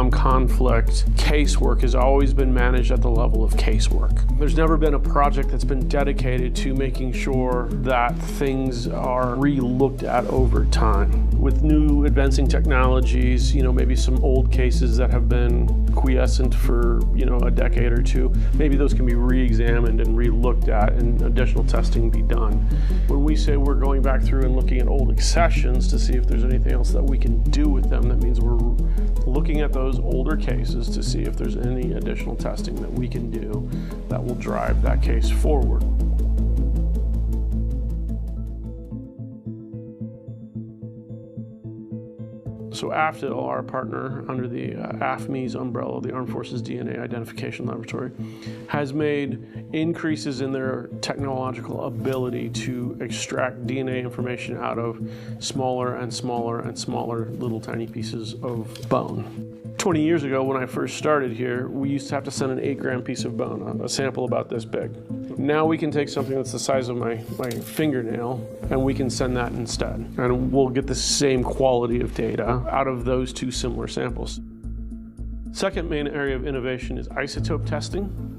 Vietnam conflict, casework has always been managed at the level of casework. There's never been a project that's been dedicated to making sure that things are re-looked at over time. With new advancing technologies, maybe some old cases that have been quiescent for, a decade or two, maybe those can be re-examined and re-looked at and additional testing be done. When we say we're going back through and looking at old accessions to see if there's anything else that we can do with them, that means we're looking at those older cases to see if there's any additional testing that we can do that will drive that case forward. So AFTIL, our partner under the AFME's umbrella, the Armed Forces DNA Identification Laboratory, has made increases in their technological ability to extract DNA information out of smaller and smaller and smaller little tiny pieces of bone. 20 years ago, when I first started here, we used to have to send an 8-gram piece of bone, a sample about this big. Now we can take something that's the size of my fingernail, and we can send that instead. And we'll get the same quality of data out of those two similar samples. Second main area of innovation is isotope testing.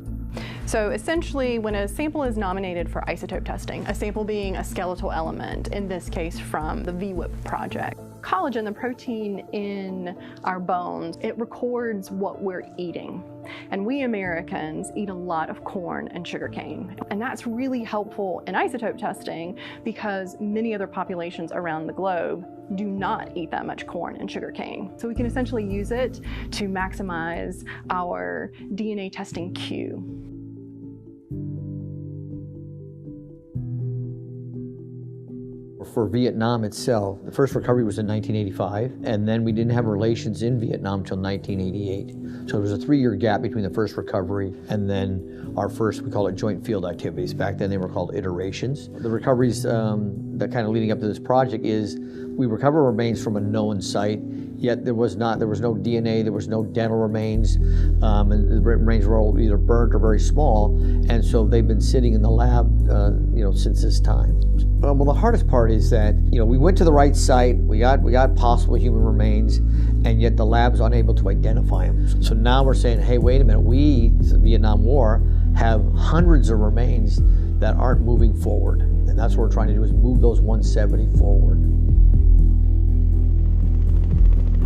So essentially, when a sample is nominated for isotope testing, a sample being a skeletal element, in this case from the VWIP project, collagen, the protein in our bones, it records what we're eating. And we Americans eat a lot of corn and sugarcane. And that's really helpful in isotope testing because many other populations around the globe do not eat that much corn and sugarcane. So we can essentially use it to maximize our DNA testing queue. For Vietnam itself, the first recovery was in 1985, and then we didn't have relations in Vietnam until 1988. So there was a 3-year gap between the first recovery and then our first, we call it joint field activities. Back then they were called iterations. The recoveries that kind of leading up to this project is we recover remains from a known site, yet there was no DNA, there was no dental remains, and the remains were all either burnt or very small, and so they've been sitting in the lab since this time. Well, the hardest part is that we went to the right site, we got possible human remains, and yet the lab's unable to identify them. So now we're saying, hey, wait a minute, we, the Vietnam War, have hundreds of remains that aren't moving forward, and that's what we're trying to do, is move those 170 forward.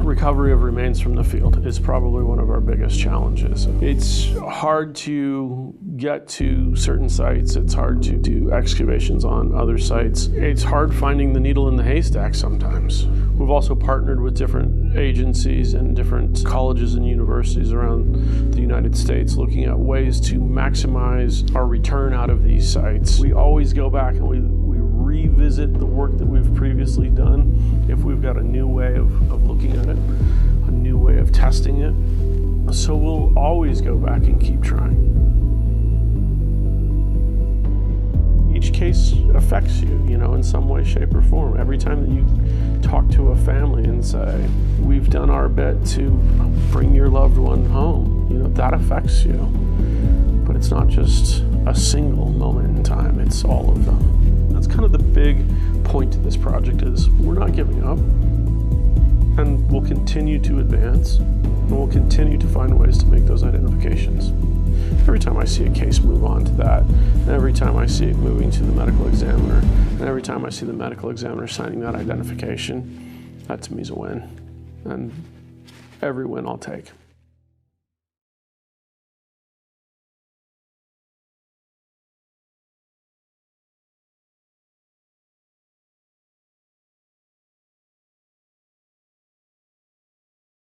Recovery of remains from the field is probably one of our biggest challenges. It's hard to get to certain sites. It's hard to do excavations on other sites. It's hard finding the needle in the haystack sometimes. We've also partnered with different agencies and different colleges and universities around the United States looking at ways to maximize our return out of these sites. We always go back and we revisit the work that we've previously done if we've got a new way of looking at it, a new way of testing it. So we'll always go back and keep trying. Each case affects you, in some way, shape, or form. Every time that you talk to a family and say, we've done our bit to bring your loved one home, that affects you. But it's not just a single moment in time, it's all of them. That's kind of the big point to this project is we're not giving up, and we'll continue to advance, and we'll continue to find ways to make those identifications. Every time I see a case move on to that, and every time I see it moving to the medical examiner, and every time I see the medical examiner signing that identification, that to me is a win. And every win I'll take.